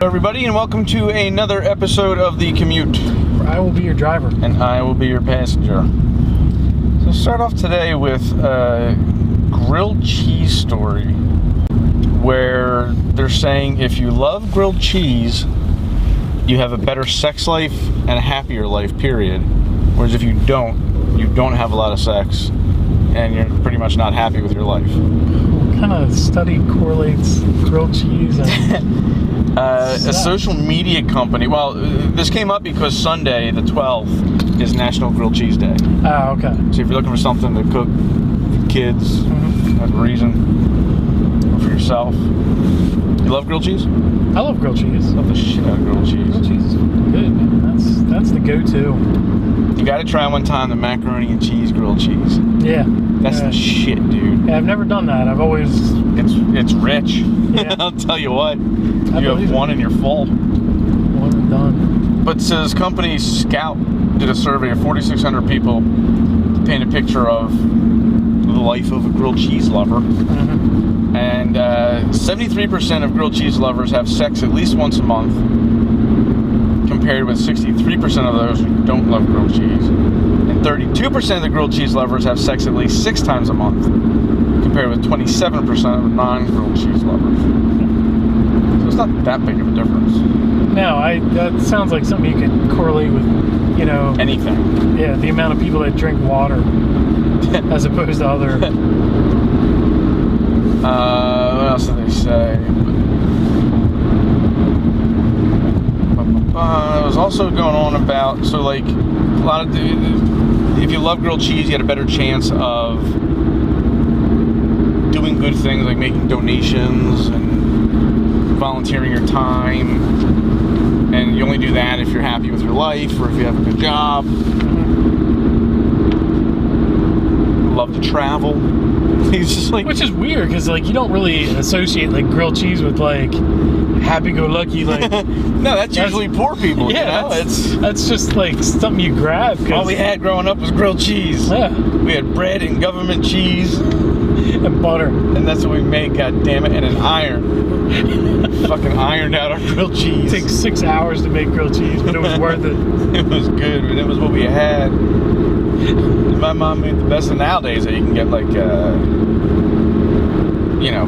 Everybody, and welcome to another episode of The Commute. I will be your driver. And I will be your passenger. So start off today with a grilled cheese story where they're saying if you love grilled cheese, you have a better sex life and a happier life, period. Whereas if you don't have a lot of sex and you're pretty much not happy with your life. What kind of study correlates grilled cheese and... a social media company. Well, this came up because Sunday, the 12th, is National Grilled Cheese Day. Oh, okay. So if you're looking for something to cook for kids, that's a reason, or for yourself. You love grilled cheese? I love grilled cheese. Love the shit out of grilled cheese. Grilled cheese is good, man. That's the go-to. You gotta try one time the macaroni and cheese grilled cheese. Yeah. That's the shit, dude. Yeah, I've never done that. I've always... It's rich. Yeah. I'll tell you what. You have one and you're full. One and done. But this company, Scout, did a survey of 4,600 people to paint a picture of the life of a grilled cheese lover. Mm-hmm. And 73% of grilled cheese lovers have sex at least once a month, compared with 63% of those who don't love grilled cheese. And 32% of the grilled cheese lovers have sex at least 6 times a month, compared with 27% of non-grilled cheese lovers. So it's not that big of a difference. No, that sounds like something you could correlate with, anything. Yeah, the amount of people that drink water as opposed to other... what else did they say? It was also going on about, so like, a lot of if you love grilled cheese, you had a better chance of doing good things like making donations and volunteering your time. And you only do that if you're happy with your life or if you have a good job. Love to travel. It's just like, which is weird because like you don't really associate like grilled cheese with like happy-go-lucky like. No, that's usually poor people. Yeah, that's just like something you grab. All we had growing up was grilled cheese. Yeah, we had bread and government cheese and butter, and that's what we made. God damn it, and an iron. Fucking ironed out our grilled cheese. It takes 6 hours to make grilled cheese, but it was worth it. It was good, and it was what we had. My mom made the best. And nowadays that you can get like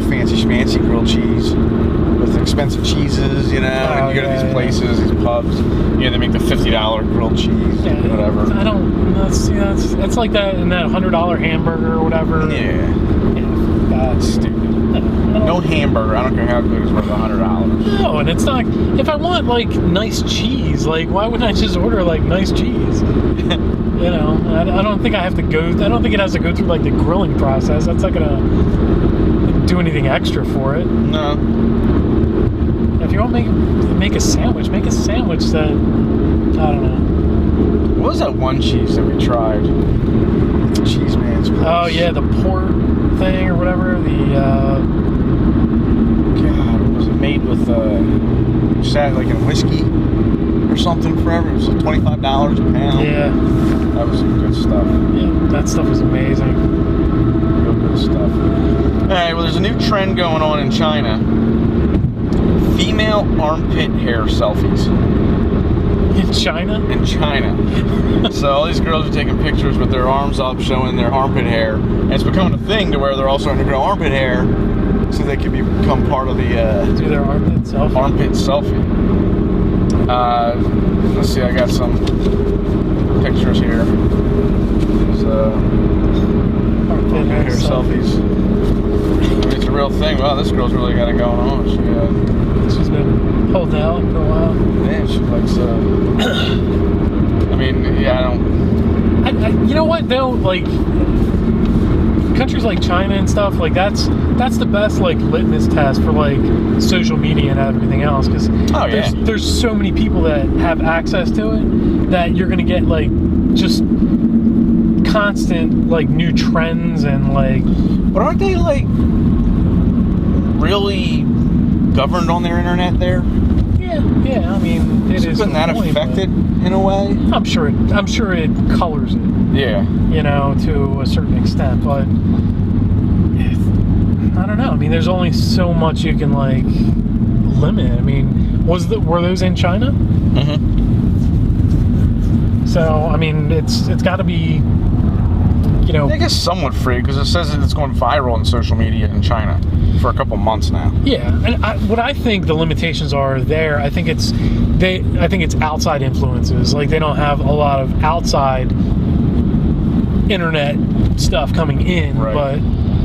fancy schmancy grilled cheese with expensive cheeses, and you go to these places, these pubs, they make the $50 grilled cheese, whatever. That's like that in that $100 hamburger or whatever. Yeah. That's stupid. No hamburger, I don't care how good, is worth $100. No, and it's not. If I want like nice cheese, like why wouldn't I just order like nice cheese? I don't think I have to go. I don't think it has to go through like the grilling process. That's not gonna do anything extra for it. No. If you want to make a sandwich, that, I don't know. What was that one cheese that we tried? Cheese Man's place. Oh yeah, the port thing or whatever. God, what was it made with? Sat like in whiskey or something forever. It was like $25 a pound. Yeah. That was some good stuff. Yeah, that stuff was amazing. Real good stuff. Alright, well there's a new trend going on in China. Female armpit hair selfies. In China? In China. So all these girls are taking pictures with their arms up showing their armpit hair. And it's becoming a thing to where they're all starting to grow armpit hair so they can become part of the... do their armpit selfie? Armpit selfie. Let's see, I got some pictures here. There's armpit hair selfies. I mean, it's a real thing. Wow, this girl's really got it going on. She's been holding out for a while. Man, she likes I mean, yeah, I don't... you know what, though? Like, countries like China and stuff, like, that's the best, like, litmus test for, like, social media and everything else. Because there's so many people that have access to it that you're going to get, like, just constant, like, new trends and, like... But aren't they, like, really governed on their internet there? Yeah, Yeah. I mean, it is. Isn't that affected in a way? I'm sure it colors it. Yeah. You know, to a certain extent, but I don't know. I mean, there's only so much you can like limit. I mean, were those in China? Mm-hmm. So I mean, it's got to be. You know, I guess somewhat free because it says that it's going viral on social media in China for a couple months now. Yeah, and what I think the limitations are there, I think it's outside influences. Like they don't have a lot of outside internet stuff coming in, right. But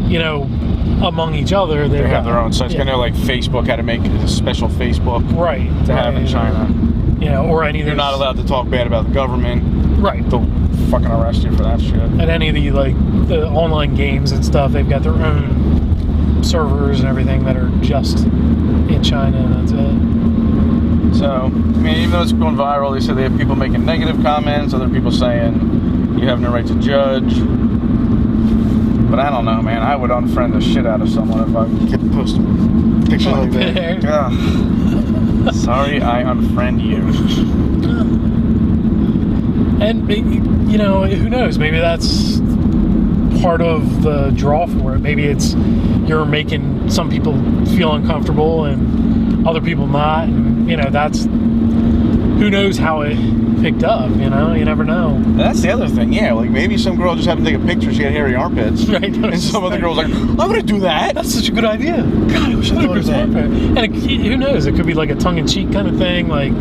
you know, among each other, they have their own sites. Yeah. I know, like Facebook had to make a special Facebook to have in China. You know, or any. You're not allowed to talk bad about the government. Right. They'll fucking arrest you for that shit. And any of the online games and stuff, they've got their own servers and everything that are just in China, and that's it. So, I mean, even though it's going viral, they said they have people making negative comments, other people saying you have no right to judge. But I don't know, man. I would unfriend the shit out of someone if I could post a picture like that. Sorry, I unfriend you. And, you know, who knows? Maybe that's part of the draw for it. Maybe it's you're making some people feel uncomfortable and other people not. And, you know, who knows how it picked up, you know? You never know. That's the other thing, yeah. Like, maybe some girl just happened to take a picture, she had hairy armpits. Right. And some other girl's like, I'm going to do that. That's such a good idea. God, I wish I thought of that. And who knows? It could be like a tongue-in-cheek kind of thing, like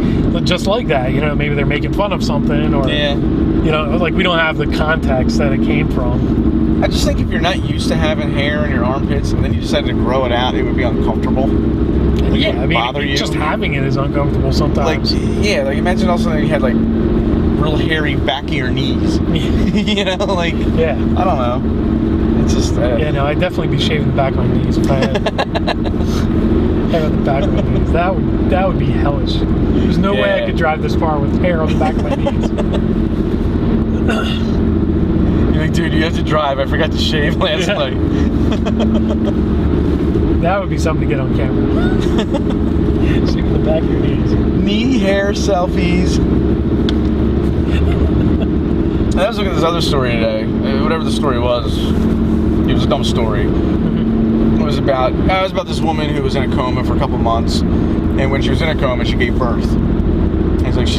just like that. You know, maybe they're making fun of something or, you know, like we don't have the context that it came from. I just think if you're not used to having hair in your armpits and then you decided to grow it out, it would be uncomfortable. Like, yeah, I mean, bother you. Just having it is uncomfortable sometimes. Like, yeah, like imagine also you had like real hairy back of your knees. You know, like, I don't know. It's just yeah, no, I'd definitely be shaving the back of my knees if I had hair on the back of my knees. That would be hellish. There's no way I could drive this far with hair on the back of my knees. You're like, dude, you have to drive. I forgot to shave last night. That would be something to get on camera. Shaving the back of your knees. Knee hair selfies. I was looking at this other story today. Whatever the story was, it was a dumb story. Mm-hmm. It was about this woman who was in a coma for a couple months, and when she was in a coma, she gave birth. And it's like she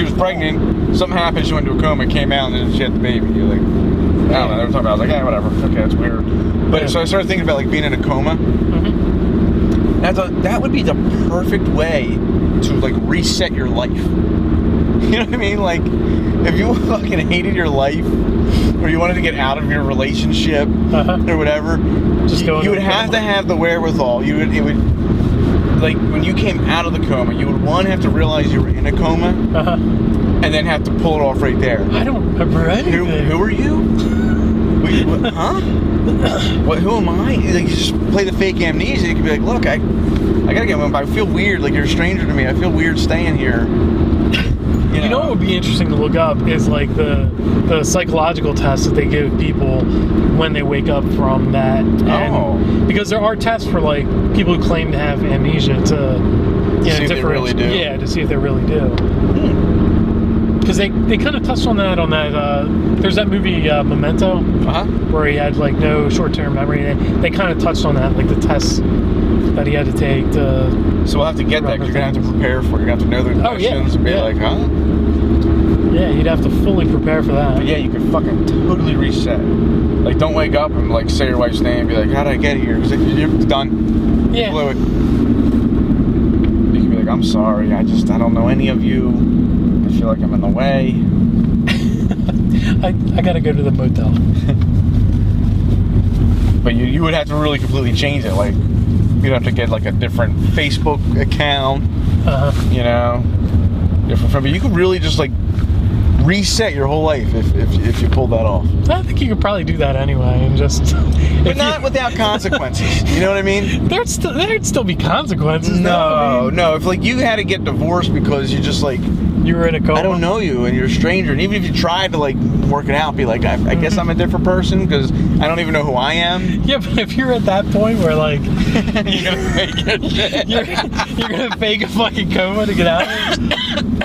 was pregnant. Something happened. She went into a coma, came out, and then she had the baby. You're like, I don't know. They were talking about. I was like, whatever. Okay, that's weird. But so I started thinking about like being in a coma. Mm-hmm. And I thought that would be the perfect way to like reset your life. You know what I mean? Like, if you fucking hated your life, or you wanted to get out of your relationship, or whatever, you would have to have the wherewithal. It would, like, when you came out of the coma, you would, one, have to realize you were in a coma, and then have to pull it off right there. I don't remember anything. Who are you? Wait, what, huh? Who am I? Like, you just play the fake amnesia. You could be like, look, I gotta get one, but I feel weird. Like, you're a stranger to me. I feel weird staying here. You know what would be interesting to look up is like the psychological tests that they give people when they wake up from that. And because there are tests for like people who claim to have amnesia to see if they really do. Yeah, to see if they really do. Because they kind of touched on that there's that movie Memento where he had like no short-term memory, and they kind of touched on that, like the tests that he had to take to. So we'll have to get that, because you're going to have to prepare for it. You're going to have to know the questions and be like, huh? Yeah, you'd have to fully prepare for that. But yeah, you could fucking totally reset. Like, don't wake up and like say your wife's name and be like, how did I get here? Because you're done. Yeah. Blew it. You could be like, I'm sorry, I don't know any of you. I feel like I'm in the way. I gotta go to the motel. But you would have to really completely change it. Like, you'd have to get like a different Facebook account. You know, different from. But you could really just like reset your whole life if you pulled that off. I think you could probably do that anyway, and just. But not without consequences. You know what I mean? There'd still be consequences. No. If like you had to get divorced because you just like You were in a coma? I don't know you, and you're a stranger. And even if you tried to, like, work it out, be like, I guess I'm a different person because I don't even know who I am. Yeah, but if you're at that point where, like... you're going to fake it. you're going to fake a fucking coma to get out of it?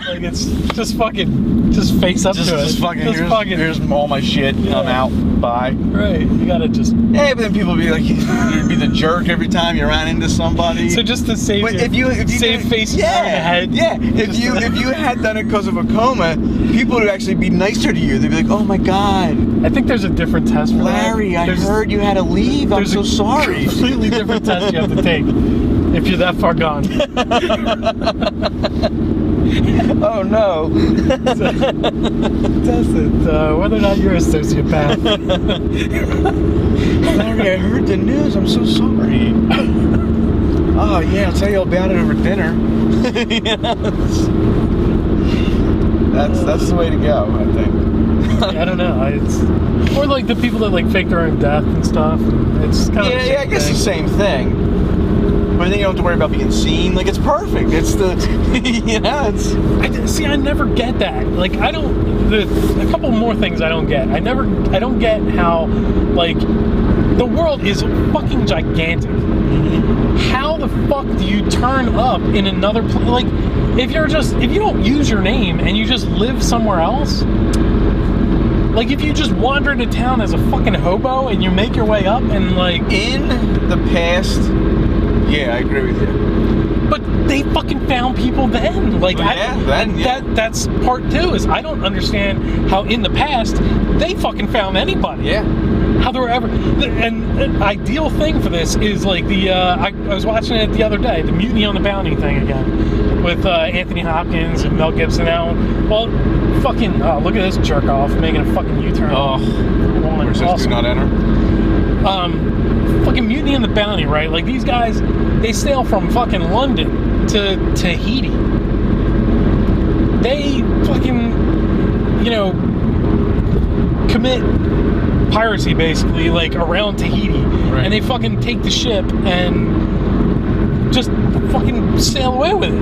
Like, it's just fucking... Just face up to it. Just fucking, here's all my shit. Yeah. I'm out. Bye. Right. You gotta just... Yeah, but then people be like, you'd be the jerk every time you ran into somebody. So just to save if you save face in the head. Yeah. If you had done it because of a coma, people would actually be nicer to you. They'd be like, oh my God. I think there's a different test for Larry, that. I heard you had to leave. I'm so sorry. Completely different test you have to take if you're that far gone. Oh no. Test it, whether or not you're a sociopath. Larry, I heard the news. I'm so sorry. Oh yeah, I'll tell you all about it over dinner. That's the way to go, I think. I don't know. It's or like the people that like fake their own death and stuff. It's kind of the same I guess thing. the same thing. But then you don't have to worry about being seen. Like, it's perfect. It's the, it's... I never get that. Like, I don't... a couple more things I don't get. I don't get how, like, the world is fucking gigantic. How the fuck do you turn up in another place? Like, if you don't use your name and you just live somewhere else... Like, if you just wander into town as a fucking hobo and you make your way up and, like... In the past... Yeah, I agree with you. But they fucking found people then. Like, that's part two, is I don't understand how in the past they fucking found anybody. Yeah. How there were ever... And an ideal thing for this is, like, the... I was watching it the other day, the Mutiny on the Bounty thing again, with Anthony Hopkins and Mel Gibson out. Well, fucking... look at this jerk-off making a fucking U-turn. Oh. Where it says do not enter? Fucking Mutiny on the Bounty, right? Like, these guys, they sail from fucking London to Tahiti. They fucking, commit piracy, basically, like, around Tahiti. Right. And they fucking take the ship and just fucking sail away with it.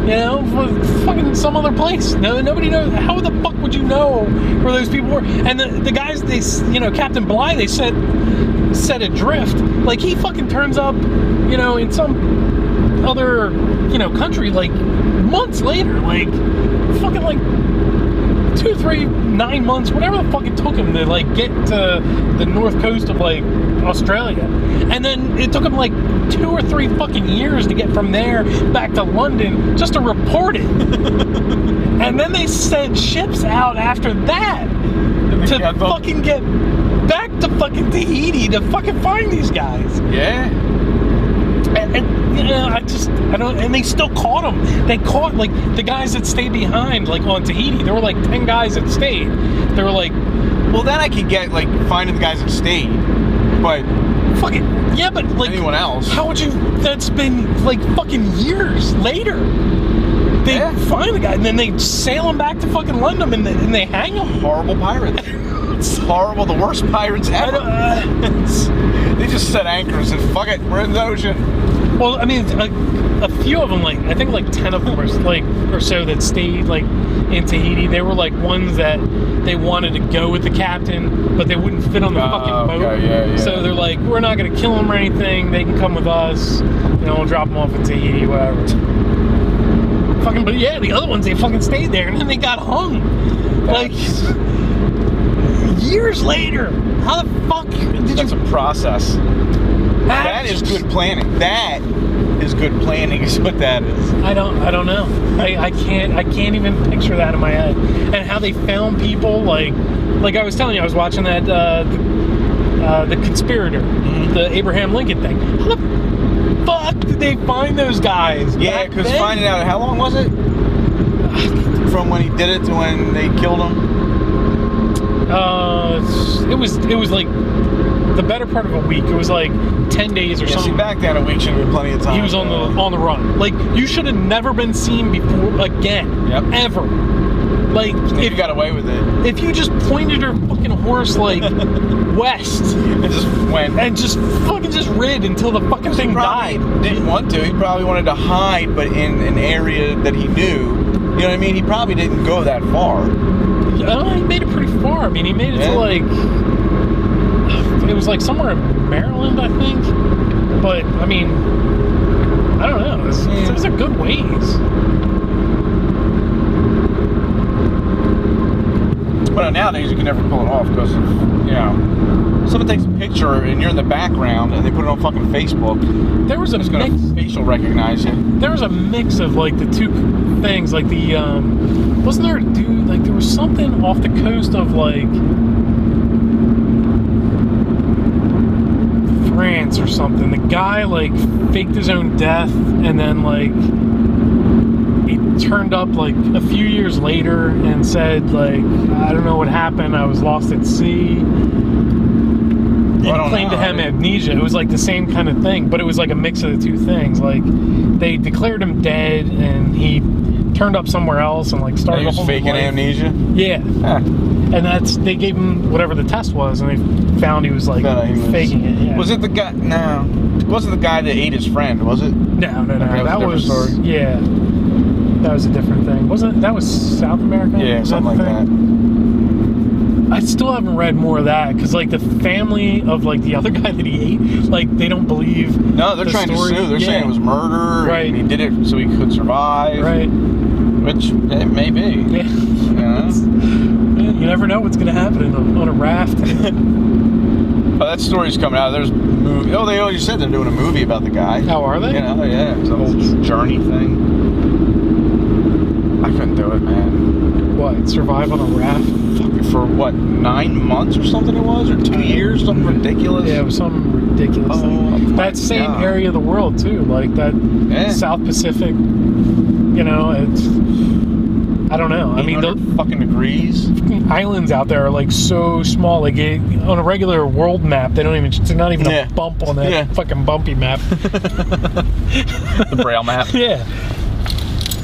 For fucking some other place. No, nobody knows. How the fuck would you know where those people were? And the guys, Captain Bligh, they set adrift. Like, he fucking turns up, in some other, country, like, months later. Like, fucking, like, 2, 3, 9 months, whatever the fuck it took him to, like, get to the north coast of, like, Australia. And then it took him, like, 2 or 3 fucking years to get from there back to London just to report it. And then they sent ships out after that to fucking get back to fucking Tahiti to fucking find these guys. Yeah. And they still caught them. They caught, like, the guys that stayed behind, like, on Tahiti. There were, like, 10 guys that stayed. They were, like... Well, then I could get, like, finding the guys that stayed. But... Fucking... Yeah, but, like... Anyone else? How would you... That's been, like, fucking years later. They find the guy, and then they sail him back to fucking London, and they hang him. Horrible pirates. It's horrible. The worst pirates ever. They just set anchors and fuck it, we're in the ocean. Well, I mean, a few of them, like, I think like 10 of them or so that stayed, like, in Tahiti. They were, like, ones that they wanted to go with the captain, but they wouldn't fit on the fucking boat. Yeah. So they're like, we're not going to kill them or anything. They can come with us. We'll drop them off in Tahiti, whatever. Fucking, but yeah, the other ones, they fucking stayed there, and then they got hung. Like... Years later, how the fuck did That's a process. That is good planning. That is good planning, is what that is. I don't know. I can't even picture that in my head. And how they found people, like I was telling you, I was watching that the Conspirator, the Abraham Lincoln thing. How the fuck did they find those guys? Yeah, because finding out, how long was it? From when he did it to when they killed him? It was like the better part of a week. It was like 10 days or something. See, back then a week should have been plenty of time. He was on the run. Like, you should have never been seen before again. Yep. Ever. Like, if you got away with it. If you just pointed your fucking horse, like, west. And just went. And just fucking just rid until the fucking thing died. Didn't want to. He probably wanted to hide, but in an area that he knew You know what I mean? He probably didn't go that far. He made it pretty far. I mean, he made it to like... It was like somewhere in Maryland, I think. But, I mean, I don't know. It was a good ways. But nowadays you can never pull it off because, you know, someone takes a picture and you're in the background and they put it on fucking Facebook. There was a mix. Gonna facial recognize you. There was a mix of like the two things, like the wasn't there a dude, like there was something off the coast of like France or something. The guy like faked his own death and then like he turned up like a few years later and said like, I don't know what happened, I was lost at sea. And claimed to him amnesia. It was like the same kind of thing, but it was like a mix of the two things. Like they declared him dead and he turned up somewhere else and like started a whole faking amnesia? Yeah. And they gave him whatever the test was and they found he was like faking it. Yeah. Was it the guy? No. It wasn't the guy that ate his friend, was it? No. That was story. Yeah. That was a different thing. That was South America? Yeah, something like that. I still haven't read more of that because, like, the family of like the other guy that he ate, like, they don't believe. No, they're trying to sue. They're saying it was murder. Right. And he did it so he could survive. Right. Which it may be. Yeah. You know? You never know what's going to happen on a raft. Oh, that story's coming out. There's a movie. Oh, they already said they're doing a movie about the guy. How are they? You know, yeah. It's a whole journey thing. I couldn't do it, man. What? Survive on a raft? For what, 9 months or something it was? Or 2 years? Something ridiculous? Yeah, it was some ridiculous thing. That same area of the world, too. Like that South Pacific, you know, it's... I don't know. I mean, the fucking degrees. Islands out there are like so small. Like on a regular world map, they're not even a bump on that fucking bumpy map. The Braille map. Yeah.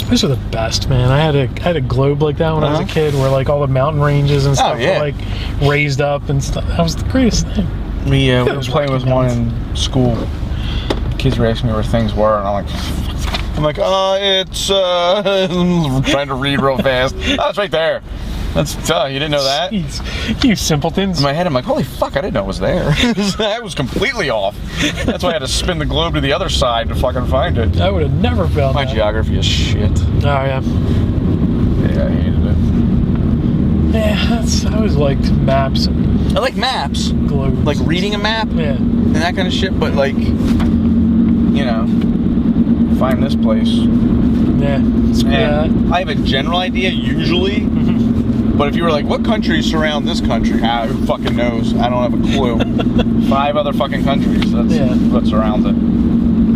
Those are the best, man. I had a globe like that when I was a kid, where like all the mountain ranges and stuff were like raised up and stuff. That was the greatest thing. We were playing with one in school. Kids were asking me where things were, and I'm like, it's trying to read real fast. Oh, it's right there. That's you didn't know that? Jeez, you simpletons. In my head, I'm like, holy fuck, I didn't know it was there. I was completely off. That's why I had to spin the globe to the other side to fucking find it. I would have never found My geography is shit. Oh, yeah. Yeah, I hated it. Yeah, I always liked maps. I like maps. Globes. Like reading a map. Yeah. And that kind of shit, but like, you know, find this place. Yeah. And I have a general idea, usually. But if you were like, what countries surround this country? Who fucking knows? I don't have a clue. 5 other fucking countries. That's what surrounds it.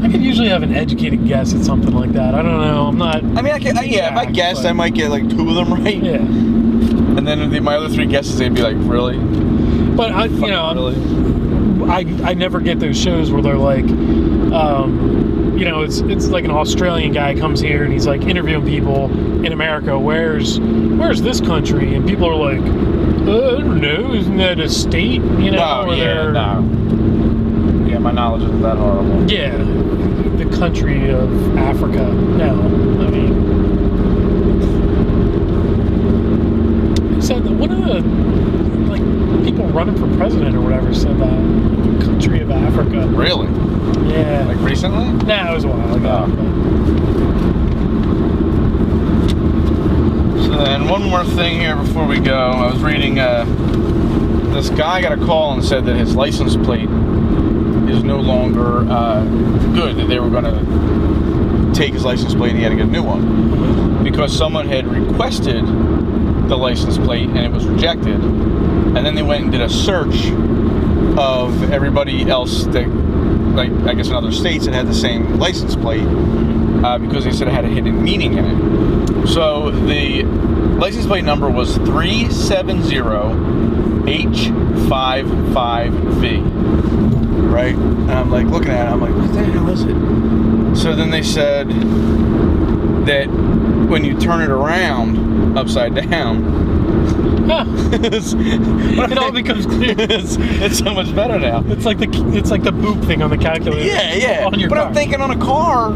I could usually have an educated guess at something like that. I don't know. I'm not... I mean, if I guessed, I might get like 2 of them right. Yeah. And then my other 3 guesses, they'd be like, really? But, I never get those shows where they're like... you know, it's like an Australian guy comes here and he's like interviewing people in America. Where's this country? And people are like, I don't know. Isn't that a state? You know? No, yeah, my knowledge isn't that horrible. Yeah, the country of Africa. No, I mean, who said that? One of the people running for president or whatever said that. The country of Africa. Really? Yeah. Like recently? Nah, it was a while ago. So then one more thing here before we go. I was reading, this guy got a call and said that his license plate is no longer good, that they were going to take his license plate and he had to get a new one. Because someone had requested the license plate and it was rejected. And then they went and did a search of everybody else that, like, I guess in other states that had the same license plate, because they said it had a hidden meaning in it. So the license plate number was 370H55V, right? And I'm like looking at it, I'm like, what the hell is it? So then they said that when you turn it around upside down, Huh. It all becomes clear. It's so much better now. It's like the boop thing on the calculator. Yeah. On your but car. I'm thinking on a car,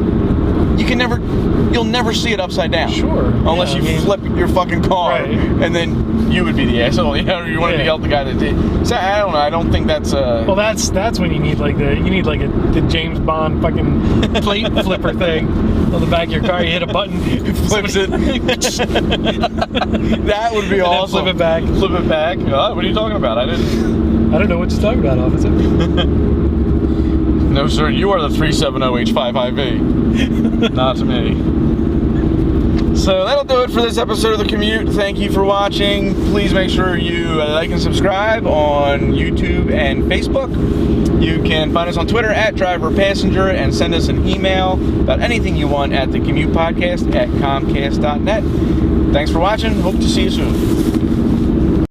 you'll never see it upside down. Sure. Unless you flip your fucking car, right. and then you would be the asshole. You know, you want to be the guy that did. So I don't know. I don't think that's. Well, that's when you need the James Bond fucking plate flipper thing on the back of your car. You hit a button, it flips it. That would be awesome. Flip it back. Flip it back. What are you talking about? I don't know what you're talking about, officer. No, sir. You are the 370H55V. Not to me. So that'll do it for this episode of The Commute. Thank you for watching. Please make sure you like and subscribe on YouTube and Facebook. You can find us on Twitter at DriverPassenger and send us an email about anything you want at the Commute Podcast at Comcast.net. Thanks for watching. Hope to see you soon.